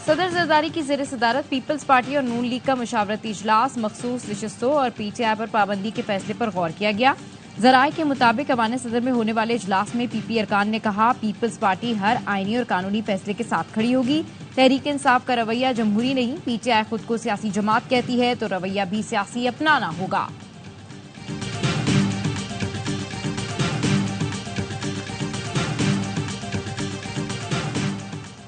صدر زرداری کی زیر صدارت پیپلز پارٹی اور نون لیگ کا مشاورتی اجلاس مخصوص نشستوں اور پی ٹی آئی پر پابندی کے فیصلے پر غور کیا گیا۔ ذرائع کے مطابق ایوان صدر میں ہونے والے اجلاس میں پی پی ارکان نے کہا پیپلز پارٹی ہر آئینی اور قانونی فیصلے کے ساتھ کھڑی ہوگی۔ تحریک انصاف کا رویہ جمہوری نہیں، پی ٹی آئی خود کو سیاسی جماعت کہتی ہے تو رویہ بھی سیاسی اپنانا ہوگا۔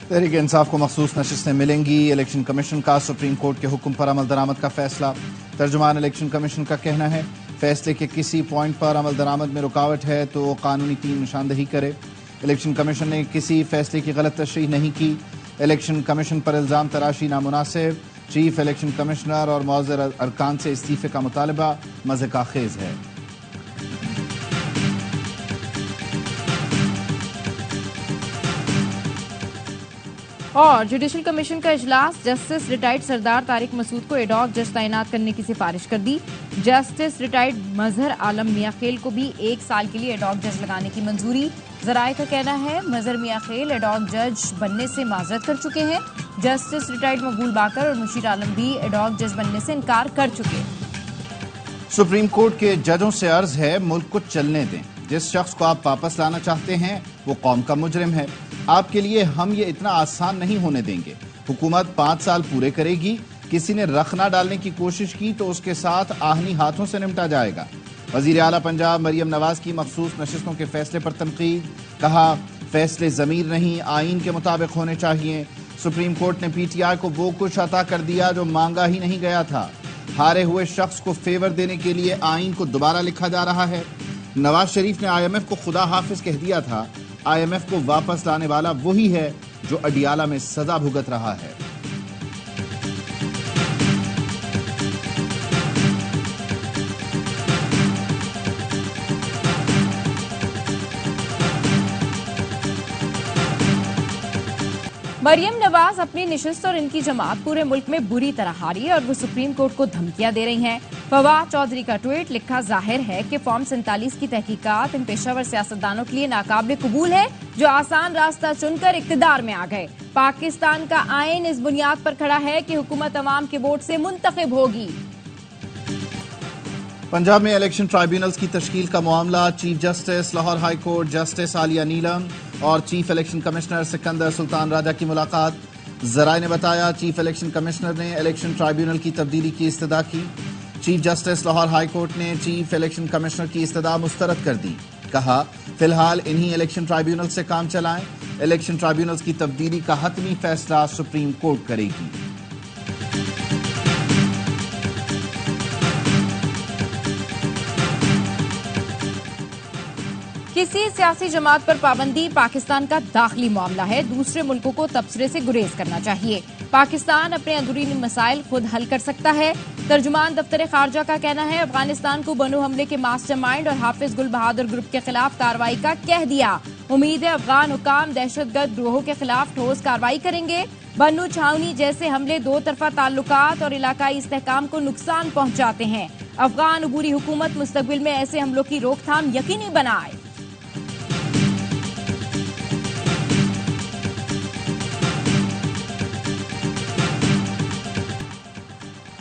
تحریک انصاف کو مخصوص نشستیں ملیں گی۔ الیکشن کمیشن کا سپریم کورٹ کے حکم پر عمل درآمد کا فیصلہ۔ ترجمان الیکشن کمیشن کا کہنا ہے فیصلے کے کسی پوائنٹ پر عمل درآمد میں رکاوٹ ہے تو وہ قانونی ٹیم نشاندہی کرے۔ الیکشن کمیشن نے کسی فیصلے کی غلط تشریح نہیں کی۔ الیکشن کمیشن پر الزام تراشی نامناسب۔ چیف الیکشن کمشنر اور معزز ارکان سے استعفے کا مطالبہ مضحکہ خیز ہے۔ اور جوڈیشل کمیشن کا اجلاس جسٹس ریٹائرڈ سردار طارق مسعود کو ایڈ ہاک جج تعینات کرنے کی سفارش کر دی۔ جسٹس ریٹائرڈ مظہر عالم میاں خیل کو بھی 1 سال کے لیے ایڈ ہاک جج لگانے کی منظوری۔ ذرائع کا کہنا ہے مظہر میاں خیل ایڈ ہاک جج بننے سے معذرت کر چکے ہیں۔ جسٹس ریٹائرڈ مقبول باقر اور مشیر عالم بھی ایڈ ہاک جج بننے سے انکار کر چکے۔ سپریم کورٹ کے ججوں سے عرض ہے ملک کو چلنے دیں۔ جس شخص کو آپ واپس لانا چاہتے ہیں وہ قوم کا مجرم ہے۔ آپ کے لیے ہم یہ اتنا آسان نہیں ہونے دیں گے۔ حکومت 5 سال پورے کرے گی۔ کسی نے رخ نہ ڈالنے کی کوشش کی تو اس کے ساتھ آہنی ہاتھوں سے نمٹا جائے گا۔ وزیر اعلیٰ پنجاب مریم نواز کی مخصوص نشستوں کے فیصلے پر تنقید۔ کہا فیصلے ضمیر نہیں آئین کے مطابق ہونے چاہیے۔ سپریم کورٹ نے پی ٹی آئی کو وہ کچھ عطا کر دیا جو مانگا ہی نہیں گیا تھا۔ ہارے ہوئے شخص کو فیور دینے کے لیے آئین کو دوبارہ لکھا جا رہا ہے۔ نواز شریف نے آئی ایم ایف کو خدا حافظ کہہ دیا تھا۔ آئی ایم ایف کو واپس لانے والا وہی ہے جو اڈیالہ میں سزا بھگت رہا ہے۔ مریم نواز اپنی نشست اور ان کی جماعت پورے ملک میں بری طرح ہاری اور وہ سپریم کورٹ کو دھمکیاں دے رہی ہیں۔ فواد چودھری کا ٹویٹ لکھا ظاہر ہے کہ فارم 47 کی تحقیقات ان پیشہ ور سیاستدانوں کے لیے ناقابل قبول ہے جو آسان راستہ چن کر اقتدار میں آ گئے۔ پاکستان کا آئین اس بنیاد پر کھڑا ہے کہ حکومت عوام کے ووٹ سے منتخب ہوگی۔ پنجاب میں الیکشن ٹرائیبونلز کی تشکیل کا معاملہ۔ Chief justice Lahore high court justice Aalia Neelum اور chief election commissioner Sikandar Sultan Raja کی ملاقات۔ ذرائع نے بتایا چیف الیکشن کمشنر نے الیکشن ٹرائیبونل کی تبدیلی کی استدعا کی۔ Chief justice Lahore high court نے چیف الیکشن کمشنر کی استدعا مسترد کر دی۔ کہا فی الحال انہی الیکشن ٹرائیبونل سے کام چلائیں۔ الیکشن ٹرائیبونلز کی تبدیلی کا حتمی فیصلہ سپریم کورٹ کرے گی۔ کسی سیاسی جماعت پر پابندی پاکستان کا داخلی معاملہ ہے، دوسرے ملکوں کو تبصرے سے گریز کرنا چاہیے۔ پاکستان اپنے اندرونی مسائل خود حل کر سکتا ہے۔ ترجمان دفتر خارجہ کا کہنا ہے افغانستان کو بنو حملے کے ماسٹر مائنڈ اور حافظ گل بہادر گروپ کے خلاف کارروائی کا کہہ دیا۔ امید ہے افغان حکام دہشت گرد گروہوں کے خلاف ٹھوس کارروائی کریں گے۔ بنو چھاونی جیسے حملے 2 طرفہ تعلقات اور علاقائی استحکام کو نقصان پہنچاتے ہیں۔ افغان عبوری حکومت مستقبل میں ایسے حملوں کی روک تھام یقینی بنائے۔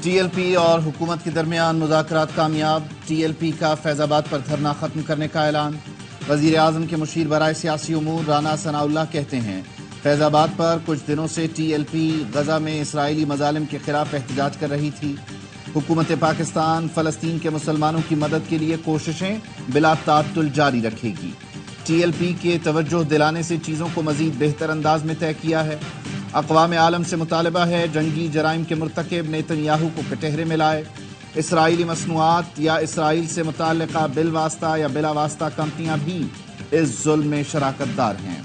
ٹی ایل پی اور حکومت کے درمیان مذاکرات کامیاب۔ ٹی ایل پی کا فیض آباد پر دھرنا ختم کرنے کا اعلان۔ وزیر اعظم کے مشیر برائے سیاسی امور رانا ثناء اللہ کہتے ہیں فیض آباد پر کچھ دنوں سے ٹی ایل پی غزہ میں اسرائیلی مظالم کے خلاف احتجاج کر رہی تھی۔ حکومت پاکستان فلسطین کے مسلمانوں کی مدد کے لیے کوششیں بلا تعطل جاری رکھے گی۔ ٹی ایل پی کے توجہ دلانے سے چیزوں کو مزید بہتر انداز میں طے کیا ہے۔ اقوام عالم سے مطالبہ ہے جنگی جرائم کے مرتکب نیتن یاہو کو کٹہرے میں لائے۔ اسرائیلی مصنوعات یا اسرائیل سے متعلقہ بالواسطہ یا بلا واسطہ کمپنیاں بھی اس ظلم میں شراکت دار ہیں۔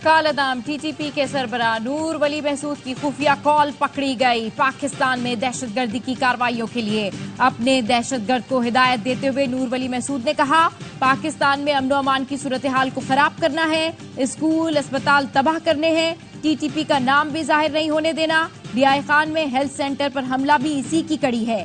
کالعدم ٹی ٹی پی کے سربراہ نور ولی محسود کی خفیہ کال پکڑی گئی۔ پاکستان میں دہشت گردی کی کارروائیوں کے لیے اپنے دہشت گرد کو ہدایت دیتے ہوئے نور ولی محسود نے کہا پاکستان میں امن و امان کی صورتحال کو خراب کرنا ہے، اسکول اسپتال تباہ کرنے ہیں، ٹی ٹی پی کا نام بھی ظاہر نہیں ہونے دینا۔ ڈی آئی خان میں ہیلتھ سینٹر پر حملہ بھی اسی کی کڑی ہے۔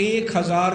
1000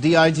DIG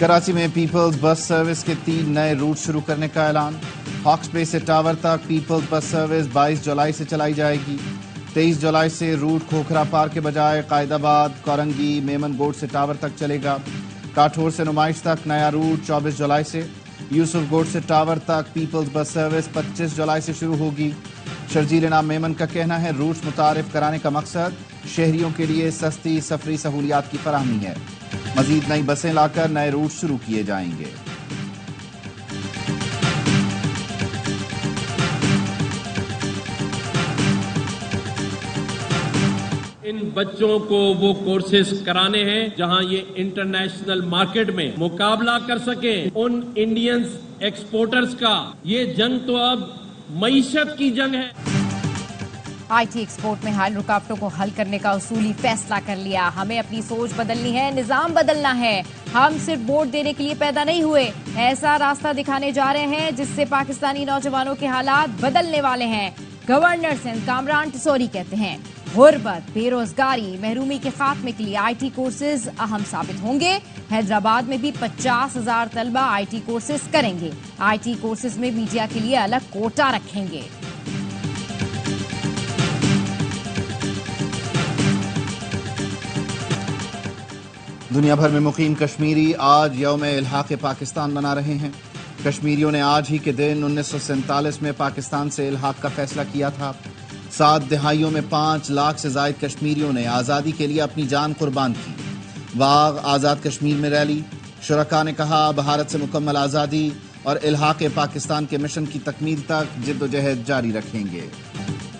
کراچی میں پیپلز بس سروس کے 3 نئے روٹ شروع کرنے کا اعلان. ہاکس بے سے ٹاور تک پیپلز بس سروس 22 جولائی سے چلائی جائے گی. 23 جولائی سے روٹ کھوکھرا پار کے بجائے قائد آباد، کورنگی، میمن گوٹ سے ٹاور تک چلے گا. کاٹھور سے نمائش تک نیا روٹ 24 جولائی سے. یوسف گوٹ سے ٹاور تک پیپلز بس سروس 25 جولائی سے شروع ہوگی. شرجیل نام میمن کا کہنا ہے روٹس متعارف کرانے کا مقصد شہریوں کے لیے سستی سفری سہولیات کی فراہمی ہے. مزید نئی بسیں لا کر نئے روٹ شروع کیے جائیں گے. ان بچوں کو وہ کورسز کرانے ہیں جہاں یہ انٹرنیشنل مارکیٹ میں مقابلہ کر سکیں. ان انڈینز ایکسپورٹرز کا یہ جنگ تو اب معیشت کی جنگ ہے. آئی ٹی ایکسپورٹ میں حائل رکاوٹوں کو حل کرنے کا اصولی فیصلہ کر لیا. ہمیں اپنی سوچ بدلنی ہے، نظام بدلنا ہے. ہم صرف ووٹ دینے کے لیے پیدا نہیں ہوئے، ایسا راستہ دکھانے جا رہے ہیں جس سے پاکستانی نوجوانوں کے حالات بدلنے والے ہیں. گورنر سندھ کامران ٹسوری کہتے ہیں غربت، بے روزگاری، محرومی کے خاتمے کے لیے آئی ٹی کورسز اہم ثابت ہوں گے. حیدرآباد میں بھی 50,000 طلبہ آئی ٹی کورسز کریں گے. آئی ٹی کورسز میں میڈیا کے لیے الگ کوٹا رکھیں گے. دنیا بھر میں مقیم کشمیری آج یوم الحاق پاکستان منا رہے ہیں. کشمیریوں نے آج ہی کے دن 1947 میں پاکستان سے الحاق کا فیصلہ کیا تھا. 7 دہائیوں میں 5 لاکھ سے زائد کشمیریوں نے آزادی کے لیے اپنی جان قربان کی. واغ آزاد کشمیر میں ریلی. شرکاء نے کہا بھارت سے مکمل آزادی اور الحاق پاکستان کے مشن کی تکمیل تک جد و جہد جاری رکھیں گے.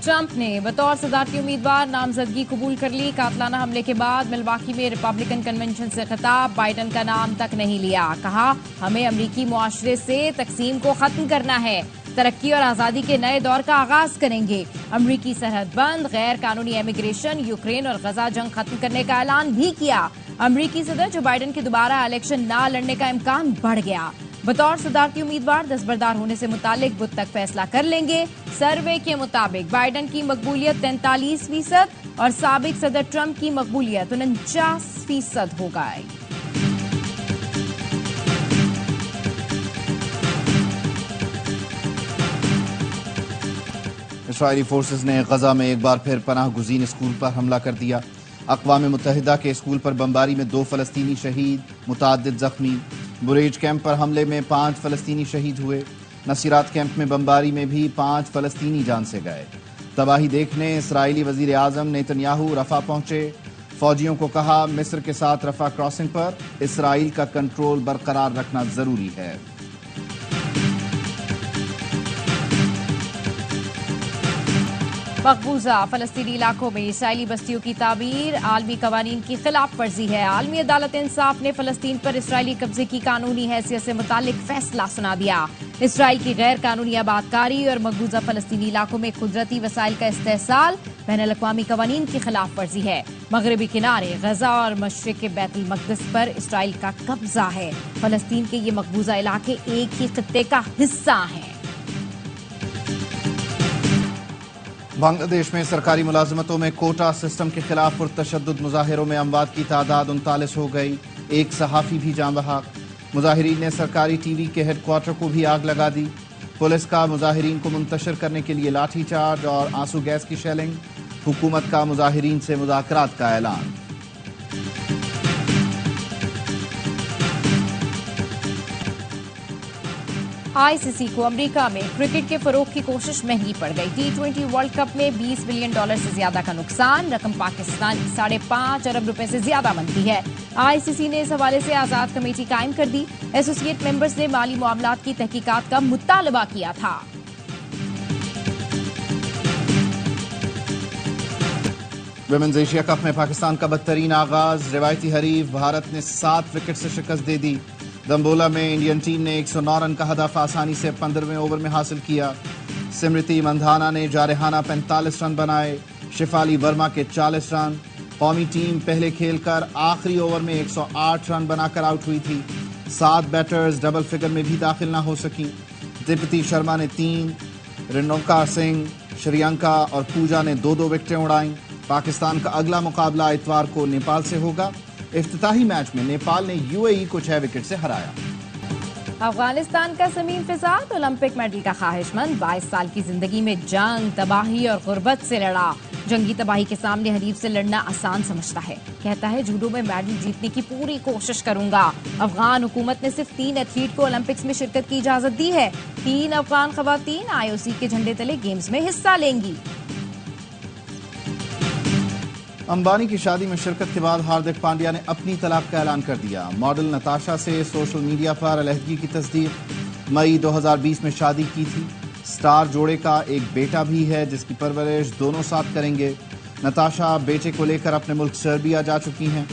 ٹرمپ نے بطور صدارتی امیدوار نامزدگی قبول کر لی. قاتلانہ حملے کے بعد ملواکی میں ریپبلکن کنونشن سے خطاب. بائیڈن کا نام تک نہیں لیا. کہا ہمیں امریکی معاشرے سے تقسیم کو ختم کرنا ہے. ترقی اور آزادی کے نئے دور کا آغاز کریں گے. امریکی سرحد بند، غیر قانونی امیگریشن، یوکرین اور غزہ جنگ ختم کرنے کا اعلان بھی کیا. امریکی صدر جو بائیڈن کے دوبارہ الیکشن نہ لڑنے کا امکان بڑھ گیا. بطور صدارتی امیدوار دستبردار ہونے سے متعلق بدھ تک فیصلہ کر لیں گے. سروے کے مطابق بائیڈن کی مقبولیت 43% اور سابق صدر ٹرمپ کی مقبولیت 49% ہو گئی. اسرائیلی فورسز نے غزہ میں ایک بار پھر پناہ گزین اسکول پر حملہ کر دیا. اقوام متحدہ کے اسکول پر بمباری میں 2 فلسطینی شہید، متعدد زخمی. بریج کیمپ پر حملے میں 5 فلسطینی شہید ہوئے. نصیرات کیمپ میں بمباری میں بھی 5 فلسطینی جان سے گئے. تباہی دیکھنے اسرائیلی وزیر اعظم نیتن یاہو رفح پہنچے. فوجیوں کو کہا مصر کے ساتھ رفح کراسنگ پر اسرائیل کا کنٹرول برقرار رکھنا ضروری ہے. مقبوضہ فلسطینی علاقوں میں اسرائیلی بستیوں کی تعمیر عالمی قوانین کی خلاف ورزی ہے. عالمی عدالت انصاف نے فلسطین پر اسرائیلی قبضے کی قانونی حیثیت سے متعلق فیصلہ سنا دیا. اسرائیل کی غیر قانونی آبادکاری اور مقبوضہ فلسطینی علاقوں میں قدرتی وسائل کا استحصال بین الاقوامی قوانین کی خلاف ورزی ہے. مغربی کنارے غزہ اور مشرق بیت المقدس پر اسرائیل کا قبضہ ہے. فلسطین کے یہ مقبوضہ علاقے ایک ہی خطے کا حصہ ہیں. بنگلہ دیش میں سرکاری ملازمتوں میں کوٹا سسٹم کے خلاف پرتشدد مظاہروں میں اموات کی تعداد 39 ہو گئی. ایک صحافی بھی جاں بحق. مظاہرین نے سرکاری ٹی وی کے ہیڈ کوارٹر کو بھی آگ لگا دی. پولیس کا مظاہرین کو منتشر کرنے کے لیے لاٹھی چارج اور آنسو گیس کی شیلنگ. حکومت کا مظاہرین سے مذاکرات کا اعلان. آئی سی سی کو امریکہ میں کرکٹ کے فروغ کی کوشش مہنگی پڑ گئی. T20 ورلڈ کپ میں $20 بلین سے زیادہ کا نقصان. رقم پاکستان 5.5 ارب روپے سے زیادہ بنتی ہے. آئی سی سی نے اس حوالے سے آزاد کمیٹی قائم کر دی. ایسوسی ایٹ ممبرز نے مالی معاملات کی تحقیقات کا مطالبہ کیا تھا. ویمنز ایشیا کپ میں پاکستان کا بدترین آغاز. روایتی حریف بھارت نے 7 وکٹ سے شکست دے دی. دمبولا میں انڈین ٹیم نے 109 رن کا ہدف آسانی سے 15ویں اوور میں حاصل کیا. سمرتی مندھانا نے جارحانہ 45 رن بنائے. شفالی ورما کے 40 رن. قومی ٹیم پہلے کھیل کر آخری اوور میں 108 رن بنا کر آؤٹ ہوئی تھی. 7 بیٹرز ڈبل فگر میں بھی داخل نہ ہو سکیں. دیپتی شرما نے 3، رینوکا سنگھ، شریانکا اور پوجا نے 2 وکٹیں اڑائیں. پاکستان کا اگلا مقابلہ اتوار کو نیپال سے ہوگا. افتتاحی میچ میں نیپال نے UAE کو 6 وکٹ سے ہرایا۔ افغانستان کا سمیم فساد اولمپک میڈل کا خواہش مند 22 سال کی زندگی میں جنگ، تباہی اور غربت سے لڑا۔ جنگی تباہی کے سامنے حریف سے لڑنا آسان سمجھتا ہے، کہتا ہے جوڈو میں میڈل جیتنے کی پوری کوشش کروں گا۔ افغان حکومت نے صرف 3 ایتھلیٹ کو اولمپکس میں شرکت کی اجازت دی ہے۔ 3 افغان خواتین IOC کے جھنڈے تلے گیمز میں حصہ لیں گی۔ امبانی کی شادی میں شرکت کے بعد ہاردک پانڈیا نے اپنی طلاق کا اعلان کر دیا۔ ماڈل نتاشا سے سوشل میڈیا پر علیحدگی کی تصدیق۔ مئی 2020 میں شادی کی تھی۔ سٹار جوڑے کا ایک بیٹا بھی ہے جس کی پرورش دونوں ساتھ کریں گے۔ نتاشا بیٹے کو لے کر اپنے ملک سربیا جا چکی ہیں۔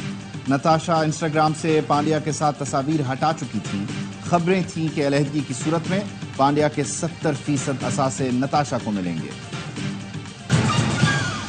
نتاشا انسٹاگرام سے پانڈیا کے ساتھ تصاویر ہٹا چکی تھیں۔ خبریں تھیں کہ علیحدگی کی صورت میں پانڈیا کے 70% اثاثے نتاشا کو ملیں گے۔